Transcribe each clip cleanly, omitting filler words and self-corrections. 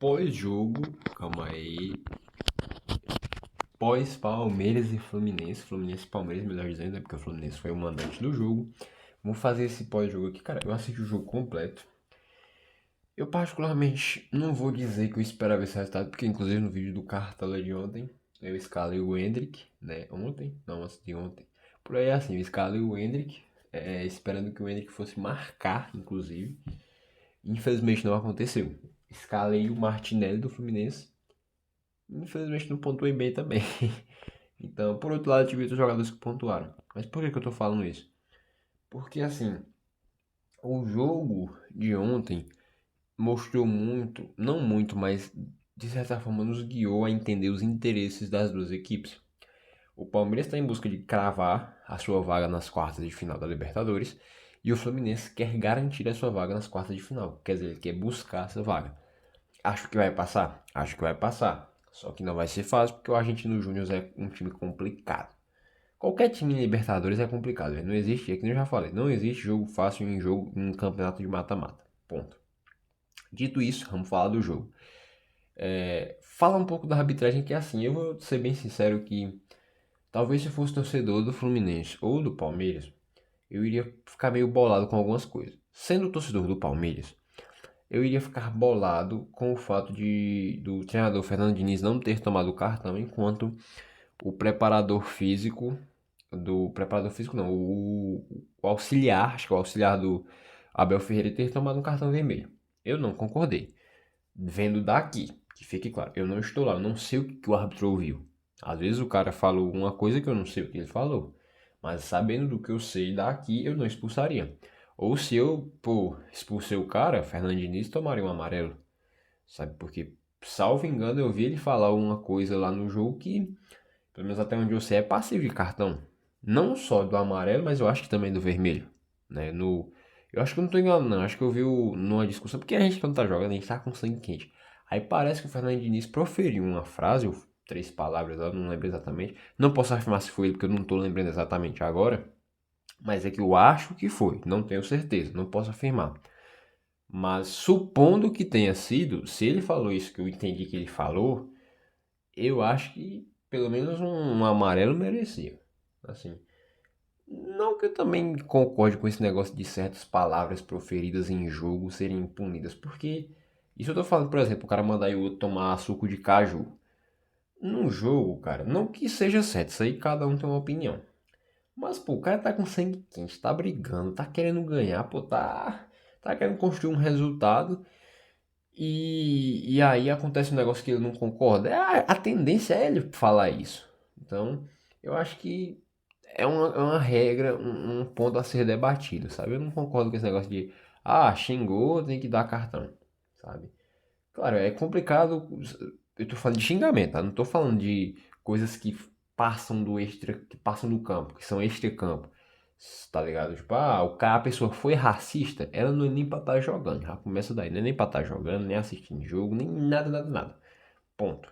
Pós-jogo, calma aí. Pós-Palmeiras e Fluminense. Fluminense e Palmeiras, melhor dizendo, né? Porque o Fluminense foi o mandante do jogo. Vamos fazer esse pós-jogo aqui, cara. Eu assisti o jogo completo. Eu, particularmente, não vou dizer que eu esperava esse resultado, porque, inclusive, no vídeo do Cartola de ontem, eu escalei o Endrick, né? Ontem? Não, antes de ontem. Por aí, assim, eu escalei o Endrick, esperando que o Endrick fosse marcar, inclusive. Infelizmente, não aconteceu. Escalei o Martinelli do Fluminense. Infelizmente não pontuei bem também. Então, por outro lado, tive outros jogadores que pontuaram. Mas por que eu tô falando isso? Porque assim, o jogo de ontem mostrou muito, não muito, mas de certa forma nos guiou a entender os interesses das duas equipes. O Palmeiras está em busca de cravar a sua vaga nas quartas de final da Libertadores e o Fluminense quer garantir a sua vaga nas quartas de final. Quer dizer, ele quer buscar essa vaga. Acho que vai passar? Acho que vai passar. Só que não vai ser fácil porque o Argentino Júnior é um time complicado. Qualquer time em Libertadores é complicado. Não existe, é que nem eu já falei, não existe jogo fácil em campeonato de mata-mata. Ponto. Dito isso, vamos falar do jogo. Fala um pouco da arbitragem que é assim, eu vou ser bem sincero que talvez se eu fosse torcedor do Fluminense ou do Palmeiras, eu iria ficar meio bolado com algumas coisas. Sendo torcedor do Palmeiras, eu iria ficar bolado com o fato do treinador Fernando Diniz não ter tomado o cartão, enquanto o preparador físico não, o auxiliar, acho que o auxiliar do Abel Ferreira ter tomado um cartão vermelho. Eu não concordei. Vendo daqui, que fique claro, eu não estou lá, eu não sei o que o árbitro ouviu. Às vezes o cara falou uma coisa que eu não sei o que ele falou. Mas sabendo do que eu sei daqui, eu não expulsaria. Ou se eu, pô, expulsei o cara, Fernando Diniz tomaria um amarelo. Sabe? Porque, salvo engano, eu vi ele falar uma coisa lá no jogo que, pelo menos até onde eu sei, é passivo de cartão. Não só do amarelo, mas eu acho que também do vermelho. Né? Eu acho que eu não tô enganado, não. Acho que eu vi numa discussão, porque a gente quando tá jogando, a gente tá com sangue quente. Aí parece que o Fernando Diniz proferiu uma frase, ou três palavras, eu não lembro exatamente. Não posso afirmar se foi ele, porque eu não tô lembrando exatamente agora. Mas é que eu acho que foi, não tenho certeza, não posso afirmar. Mas supondo que tenha sido, se ele falou isso que eu entendi que ele falou, eu acho que pelo menos um amarelo merecia. Assim, não que eu também concorde com esse negócio de certas palavras proferidas em jogo serem punidas, porque isso eu tô falando, por exemplo, o cara mandar o outro tomar suco de caju. Num jogo, cara, não que seja certo, isso aí cada um tem uma opinião. Mas, pô, o cara tá com sangue quente, tá brigando, tá querendo ganhar, pô, tá querendo construir um resultado. E aí acontece um negócio que ele não concorda. A tendência é ele falar isso. Então, eu acho que é uma regra, um ponto a ser debatido, sabe? Eu não concordo com esse negócio de, xingou, tem que dar cartão, sabe? Claro, é complicado. Eu tô falando de xingamento, tá? Não tô falando de coisas que passam do extra, que passam do campo, que são extra-campo. Tá ligado? Tipo, a pessoa foi racista, ela não é nem pra estar jogando. Já começa daí, não é nem pra estar jogando, nem assistindo jogo, nem nada, nada, nada. Ponto.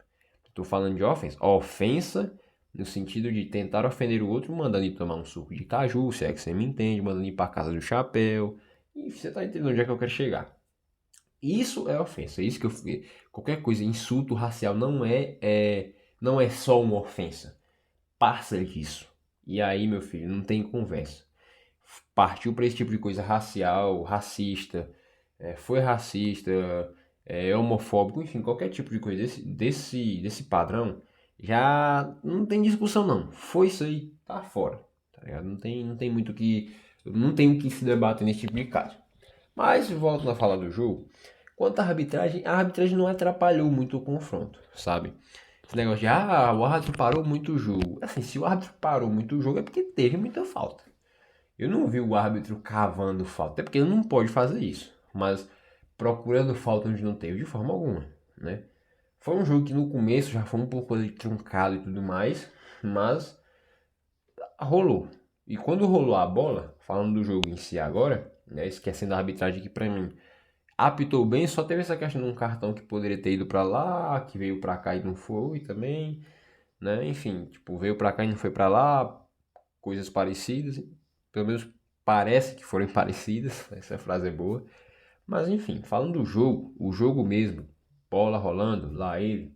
Tô falando de ofensa. Ofensa no sentido de tentar ofender o outro, mandando ele tomar um suco de caju, se é que você me entende, mandando ir pra casa do chapéu. E você tá entendendo onde é que eu quero chegar. Isso é ofensa. Isso que eu qualquer coisa, insulto racial não é só uma ofensa. Passa disso. E aí, meu filho, não tem conversa. Partiu para esse tipo de coisa racial, racista, foi racista, é homofóbico, enfim, qualquer tipo de coisa desse padrão, já não tem discussão não. Foi isso aí, tá fora. Tá ligado? Não tem muito que. Não tem o que se debater nesse tipo de caso. Mas, voltando a falar do jogo, quanto à arbitragem, a arbitragem não atrapalhou muito o confronto, sabe? Esse negócio de, o árbitro parou muito o jogo. Assim, se o árbitro parou muito o jogo é porque teve muita falta. Eu não vi o árbitro cavando falta, até porque ele não pode fazer isso. Mas procurando falta onde não teve de forma alguma, né? Foi um jogo que no começo já foi um pouco ali truncado e tudo mais, mas rolou. E quando rolou a bola, falando do jogo em si agora, né, esquecendo a arbitragem que pra mim apitou bem, só teve essa questão de um cartão que poderia ter ido pra lá, que veio pra cá e não foi também, né? Enfim, tipo, veio pra cá e não foi pra lá, coisas parecidas, pelo menos parece que foram parecidas, essa frase é boa. Mas enfim, falando do jogo, o jogo mesmo, bola rolando, lá ele.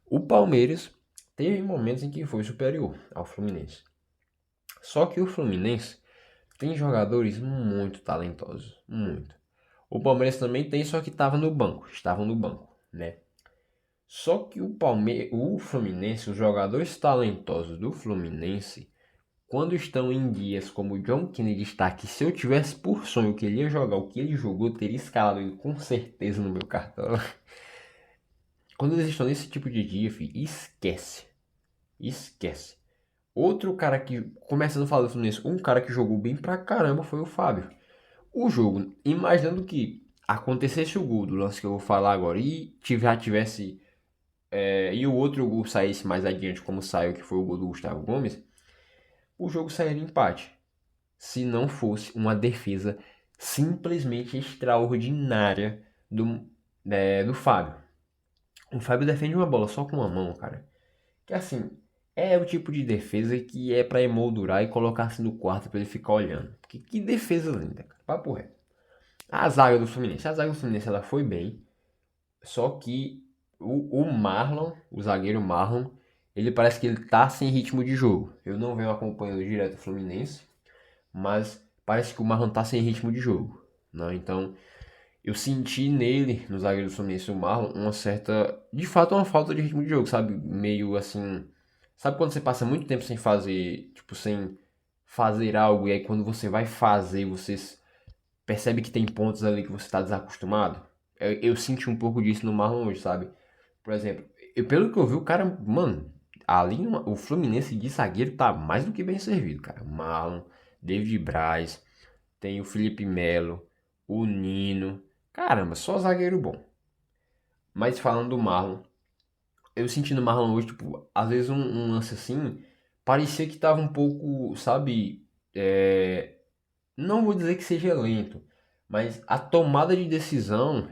O Palmeiras teve momentos em que foi superior ao Fluminense. Só que o Fluminense tem jogadores muito talentosos, muito. O Palmeiras também tem, só que estavam no banco, né? Só que o Fluminense, os jogadores talentosos do Fluminense, quando estão em dias como o John Kennedy está, que se eu tivesse por sonho que ele ia jogar o que ele jogou, eu teria escalado ele com certeza no meu cartão. Quando eles estão nesse tipo de dia, filho, esquece. Esquece. Outro cara que, começando a falar do Fluminense, um cara que jogou bem pra caramba foi o Fábio. O jogo, imaginando que acontecesse o gol do lance que eu vou falar agora e já tivesse. E o outro gol saísse mais adiante, como saiu, que foi o gol do Gustavo Gomes, o jogo sairia empate. Se não fosse uma defesa simplesmente extraordinária do Fábio. O Fábio defende uma bola só com uma mão, cara. Que assim, é o tipo de defesa que é pra emoldurar e colocar assim no quarto pra ele ficar olhando. Que defesa linda, cara. Papo reto. A zaga do Fluminense ela foi bem, só que o Marlon, o zagueiro Marlon, ele parece que ele tá sem ritmo de jogo. Eu não venho acompanhando direto o Fluminense, mas parece que o Marlon tá sem ritmo de jogo, né? Então, eu senti nele, no zagueiro do Fluminense, o Marlon, uma certa, de fato, uma falta de ritmo de jogo, sabe? Meio assim, sabe quando você passa muito tempo sem fazer, tipo, sem fazer algo e aí quando você vai fazer, você percebe que tem pontos ali que você está desacostumado? Eu senti um pouco disso no Marlon hoje, sabe? Por exemplo, pelo que eu vi, o cara, mano, o Fluminense de zagueiro tá mais do que bem servido, cara. Marlon, David Braz, tem o Felipe Melo, o Nino. Caramba, só zagueiro bom. Mas falando do Marlon, eu senti no Marlon hoje, tipo, às vezes um lance assim, parecia que tava um pouco, sabe, não vou dizer que seja lento, mas a tomada de decisão,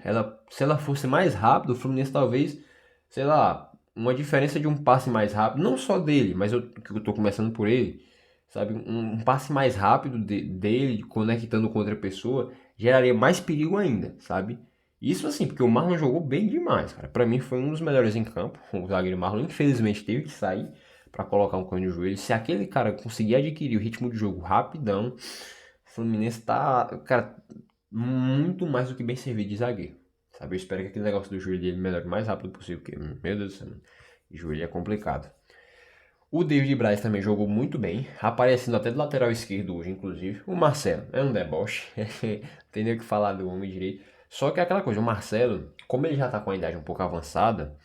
se ela fosse mais rápido, o Fluminense talvez, sei lá, uma diferença de um passe mais rápido, não só dele, mas que eu tô começando por ele, sabe, um passe mais rápido dele, conectando com outra pessoa, geraria mais perigo ainda, sabe? Isso assim, porque o Marlon jogou bem demais, cara. Pra mim foi um dos melhores em campo. O zagueiro Marlon, infelizmente, teve que sair pra colocar um cone no joelho. Se aquele cara conseguir adquirir o ritmo de jogo rapidão, o Fluminense tá, cara, muito mais do que bem servido de zagueiro. Sabe? Eu espero que aquele negócio do joelho dele melhore o mais rápido possível, porque, meu Deus do céu, mano, joelho é complicado. O David Braz também jogou muito bem, aparecendo até do lateral esquerdo hoje, inclusive. O Marcelo é um deboche, tem nem o que falar do homem direito. Só que é aquela coisa, o Marcelo, como ele já tá com a idade um pouco avançada,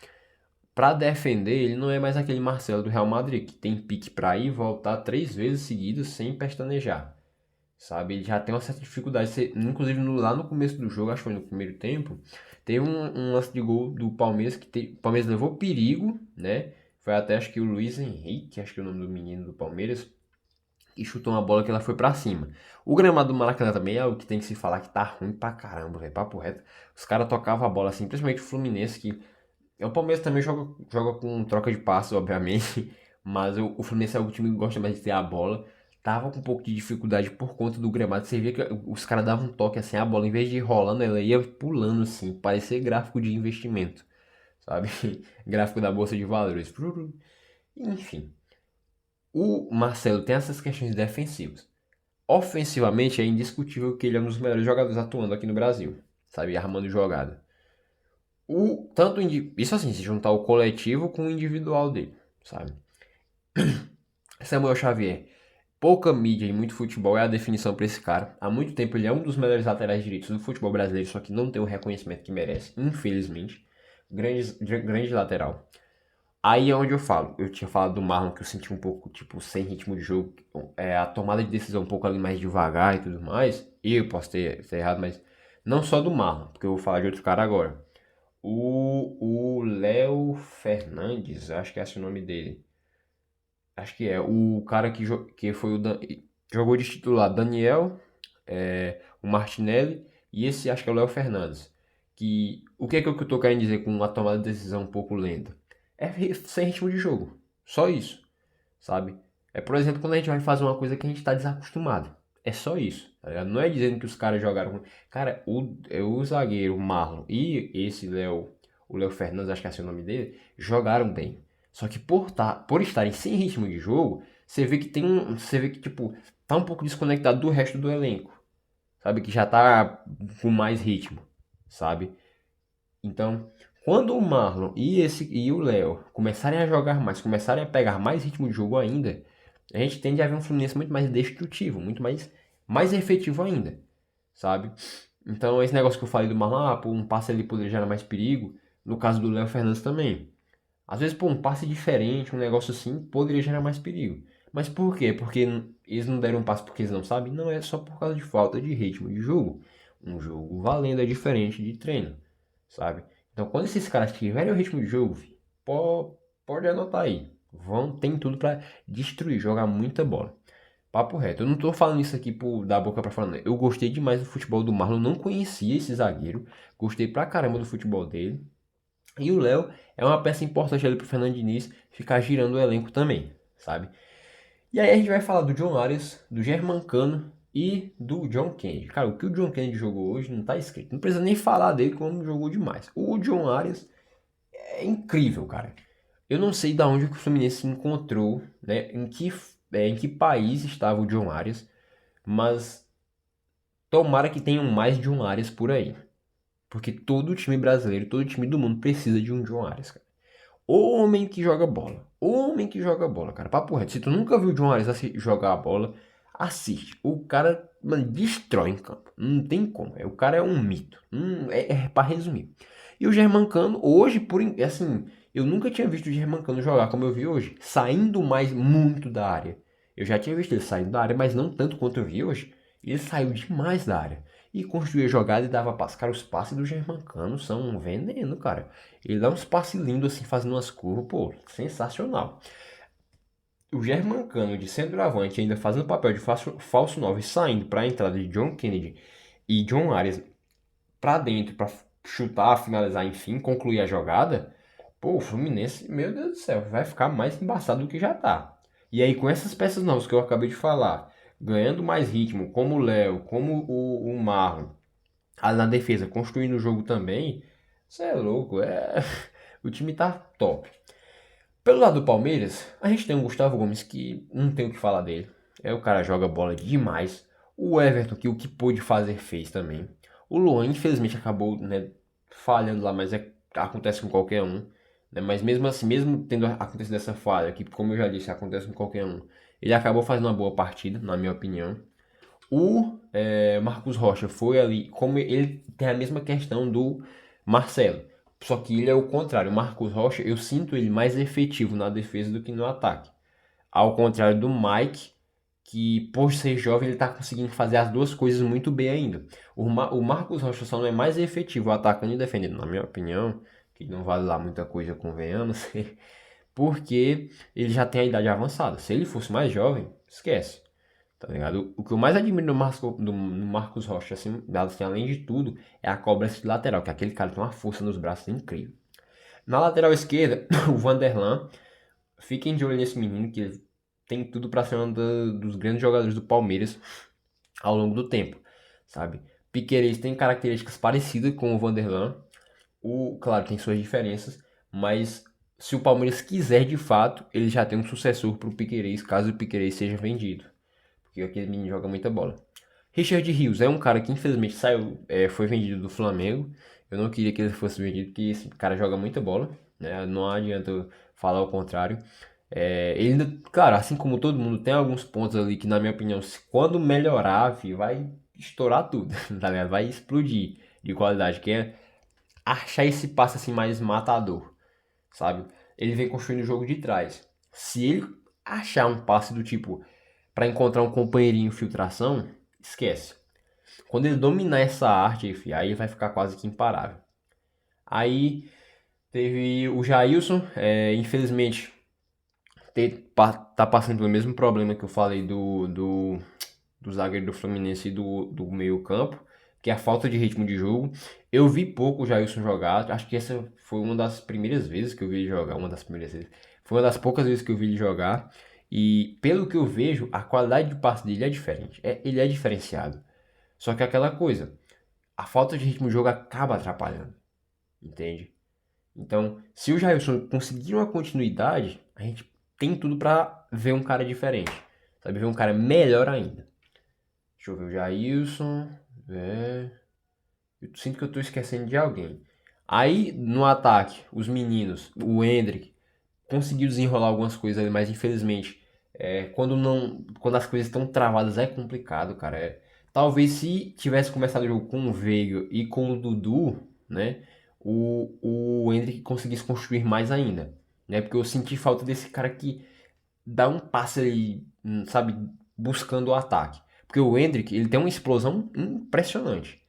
pra defender ele não é mais aquele Marcelo do Real Madrid, que tem pique pra ir e voltar 3 vezes seguidas sem pestanejar. Sabe? Ele já tem uma certa dificuldade. Inclusive, lá no começo do jogo, acho que foi no primeiro tempo, teve um lance de gol do Palmeiras o Palmeiras levou perigo, né? Foi até acho que o Luiz Henrique, acho que é o nome do menino do Palmeiras, que chutou uma bola que ela foi pra cima. O gramado do Maracanã também é algo que tem que se falar que tá ruim pra caramba, velho. Papo reto. Os caras tocavam a bola assim, principalmente o Fluminense, que. O Palmeiras também joga com troca de passes, obviamente. Mas o Fluminense é o time que gosta mais de ter a bola. Tava com um pouco de dificuldade por conta do gramado. Você via que os caras davam um toque assim, a bola, em vez de ir rolando, ela ia pulando assim. Parecia gráfico de investimento, sabe? Gráfico da Bolsa de Valores. Enfim. O Marcelo tem essas questões defensivas. Ofensivamente é indiscutível que ele é um dos melhores jogadores atuando aqui no Brasil, sabe? Armando jogada. Isso assim, se juntar o coletivo com o individual dele, sabe? Samuel Xavier, pouca mídia e muito futebol é a definição para esse cara. Há muito tempo ele é um dos melhores laterais direitos do futebol brasileiro, só que não tem o reconhecimento que merece, infelizmente. Grande lateral. Aí é onde eu falo. Eu tinha falado do Marlon que eu senti um pouco, tipo, sem ritmo de jogo. A tomada de decisão um pouco ali mais devagar e tudo mais. E eu posso ter errado, mas não só do Marlon, porque eu vou falar de outro cara agora. O Léo Fernandes, acho que é esse o nome dele. Acho que é. O cara que foi jogou de titular Daniel, o Martinelli e esse acho que é o Léo Fernandes. O que é que eu tô querendo dizer com uma tomada de decisão um pouco lenta? É sem ritmo de jogo. Só isso, sabe? É, por exemplo, quando a gente vai fazer uma coisa que a gente está desacostumado. É só isso, tá ligado? Não é dizendo que os caras jogaram ruim. Cara, o zagueiro, o Marlon e esse o Léo Fernandes, acho que é assim o nome dele, jogaram bem. Só que por estarem sem ritmo de jogo, você vê que você vê que, tipo, tá um pouco desconectado do resto do elenco, sabe? Que já tá com mais ritmo, sabe? Então, quando o Marlon e o Léo começarem a jogar mais, começarem a pegar mais ritmo de jogo ainda, a gente tende a ver um Fluminense muito mais destrutivo, muito mais efetivo ainda, sabe? Então, esse negócio que eu falei do Marlon, pô, um passe ali poderia gerar mais perigo. No caso do Léo Fernandes também. Às vezes, pô, um passe diferente, um negócio assim, poderia gerar mais perigo. Mas por quê? Porque eles não deram um passe porque eles não sabem? Não, é só por causa de falta de ritmo de jogo. Um jogo valendo é diferente de treino, sabe? Então, quando esses caras tiverem o ritmo de jogo, filho, pode anotar aí. Tem tudo pra destruir, jogar muita bola. Papo reto, eu não tô falando isso aqui por da boca pra fora, não. Eu gostei demais do futebol do Marlon, não conhecia esse zagueiro, gostei pra caramba do futebol dele. E o Léo é uma peça importante ali pro Fernando Diniz ficar girando o elenco também, sabe? E aí a gente vai falar do John Arias, do Germancano e do John Kennedy. Cara, o que o John Kennedy jogou hoje não tá escrito. Não precisa nem falar dele como jogou demais. O John Arias é incrível, cara. Eu não sei da onde que o Fluminense encontrou, né? Em que país estava o John Arias, mas tomara que tenham mais John Arias por aí. Porque todo time brasileiro, todo time do mundo precisa de um John Arias, cara. O homem que joga bola. O homem que joga bola, cara. Papo reto. Se tu nunca viu o John Arias jogar a bola, assiste. O cara, mano, destrói em campo. Não tem como. O cara é um mito. É pra resumir. E o Germancano, hoje, assim, eu nunca tinha visto o Germancano jogar como eu vi hoje. Saindo mais muito da área. Eu já tinha visto ele saindo da área, mas não tanto quanto eu vi hoje. Ele saiu demais da área. E construía jogada e dava passe. Cara, os passes do Germancano são um veneno, cara. Ele dá uns passes lindos assim, fazendo umas curvas, pô, sensacional. O Germancano de centroavante ainda fazendo papel de falso 9, saindo para a entrada de John Kennedy e John Arias para dentro para chutar, finalizar, enfim, concluir a jogada. Pô, o Fluminense, meu Deus do céu, vai ficar mais embaçado do que já tá. E aí com essas peças novas que eu acabei de falar, ganhando mais ritmo, como o Léo, como o Marlon, na defesa, construindo o jogo também, você é louco, o time tá top. Pelo lado do Palmeiras, a gente tem o Gustavo Gomes que não tem o que falar dele. O cara joga bola demais. O Everton, que o que pôde fazer, fez também. O Luan, infelizmente, acabou, né, falhando lá, mas acontece com qualquer um. Né? Mas mesmo assim, mesmo tendo acontecido essa falha, que como eu já disse, acontece com qualquer um, ele acabou fazendo uma boa partida, na minha opinião. O Marcos Rocha foi ali, como ele tem a mesma questão do Marcelo. Só que ele é o contrário. O Marcos Rocha, eu sinto ele mais efetivo na defesa do que no ataque. Ao contrário do Mike, que por ser jovem ele está conseguindo fazer as duas coisas muito bem ainda. O Marcos Rocha só não é mais efetivo atacando e defendendo, na minha opinião, que não vale lá muita coisa, convenhamos, porque ele já tem a idade avançada. Se ele fosse mais jovem, esquece. Tá ligado? O que eu mais admiro no Marcos Rocha, assim, além de tudo, é a cobrança de lateral, que aquele cara tem uma força nos braços incrível. Na lateral esquerda, o Vanderlan, fiquem de olho nesse menino, que ele tem tudo para ser um dos grandes jogadores do Palmeiras ao longo do tempo, sabe? Piquerez tem características parecidas com o Vanderlan, claro, tem suas diferenças, mas se o Palmeiras quiser de fato, ele já tem um sucessor para o Piquerez, caso o Piquerez seja vendido. Porque aquele menino joga muita bola. Richard Rios é um cara que infelizmente foi vendido do Flamengo. Eu não queria que ele fosse vendido, porque esse cara joga muita bola, né? Não adianta eu falar o contrário. Ele ainda, claro, assim como todo mundo, tem alguns pontos ali que, na minha opinião, quando melhorar, filho, vai estourar tudo, tá ligado? Vai explodir de qualidade, que é achar esse passe assim mais matador, sabe? Ele vem construindo o jogo de trás. Se ele achar um passe do tipo para encontrar um companheirinho infiltração, esquece. Quando ele dominar essa arte, aí ele vai ficar quase que imparável. Aí teve o Jailson, infelizmente tá passando pelo mesmo problema que eu falei do zagueiro do Fluminense e do meio campo, que é a falta de ritmo de jogo. Eu vi pouco o Jailson jogar, acho que essa foi uma das primeiras vezes que eu vi ele jogar, uma das primeiras vezes. Foi uma das poucas vezes que eu vi ele jogar. E pelo que eu vejo, a qualidade de passe dele é diferente. Ele é diferenciado. Só que aquela coisa, a falta de ritmo do jogo acaba atrapalhando. Entende? Então, se o Jailson conseguir uma continuidade, a gente tem tudo pra ver um cara diferente. Sabe? Ver um cara melhor ainda. Deixa eu ver o Jailson. Eu sinto que eu tô esquecendo de alguém. Aí, no ataque, os meninos, o Endrick, conseguiu desenrolar algumas coisas ali, mas infelizmente, quando as coisas estão travadas é complicado, cara. Talvez se tivesse começado o jogo com o Veiga e com o Dudu, né, o Endrick conseguisse construir mais ainda, né, porque eu senti falta desse cara que dá um passe ali, sabe, buscando o ataque. Porque o Endrick, ele tem uma explosão impressionante.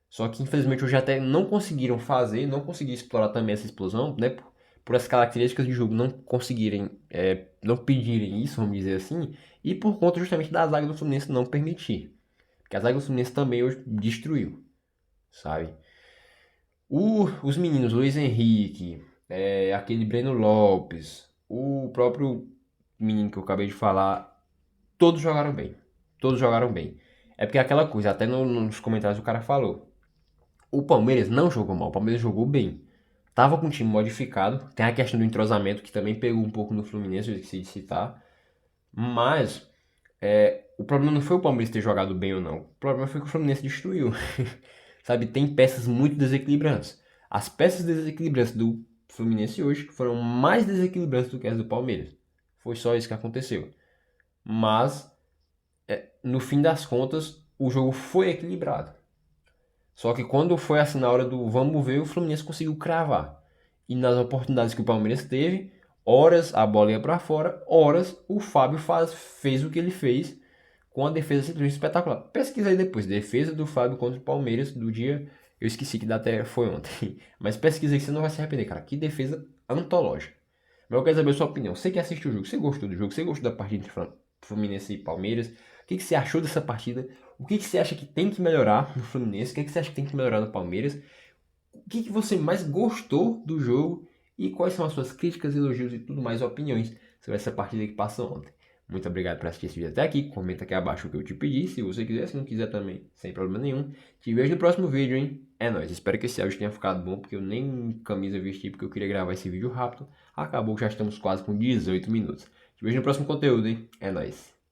Só que infelizmente hoje até não conseguiram fazer, não conseguiram explorar também essa explosão, né? Por as características do jogo não conseguirem, não pedirem isso, vamos dizer assim, e por conta justamente da zaga do Fluminense não permitir. Porque a zaga do Fluminense também hoje destruiu, sabe? Os meninos, Luiz Henrique, aquele Breno Lopes, o próprio menino que eu acabei de falar, todos jogaram bem. Todos jogaram bem. É porque é aquela coisa, até nos comentários o cara falou. O Palmeiras não jogou mal, o Palmeiras jogou bem. Tava com o time modificado, tem a questão do entrosamento que também pegou um pouco no Fluminense, eu esqueci de citar. Mas o problema não foi o Palmeiras ter jogado bem ou não. O problema foi que o Fluminense destruiu. Sabe, tem peças muito desequilibrantes. As peças desequilibrantes do Fluminense hoje foram mais desequilibrantes do que as do Palmeiras. Foi só isso que aconteceu. Mas, no fim das contas, o jogo foi equilibrado. Só que quando foi assim na hora do vamos ver, o Fluminense conseguiu cravar. E nas oportunidades que o Palmeiras teve, horas a bola ia para fora, horas o Fábio fez o que ele fez com a defesa simplesmente espetacular. Pesquisa aí depois, defesa do Fábio contra o Palmeiras do dia, eu esqueci que data foi ontem. Mas pesquisa aí que você não vai se arrepender, cara. Que defesa antológica. Mas eu quero saber a sua opinião. Você que assistiu o jogo, você gostou do jogo? Você gostou da partida entre Fluminense e Palmeiras? O que você achou dessa partida? O que você acha que tem que melhorar no Fluminense? O que você acha que tem que melhorar no Palmeiras? O que você mais gostou do jogo? E quais são as suas críticas, elogios e tudo mais, opiniões sobre essa partida que passou ontem? Muito obrigado por assistir esse vídeo até aqui. Comenta aqui abaixo o que eu te pedi. Se você quiser, se não quiser também, sem problema nenhum. Te vejo no próximo vídeo, hein? É nóis. Espero que esse áudio tenha ficado bom, porque eu nem camisa vesti, porque eu queria gravar esse vídeo rápido. Acabou que já estamos quase com 18 minutos. Te vejo no próximo conteúdo, hein? É nóis.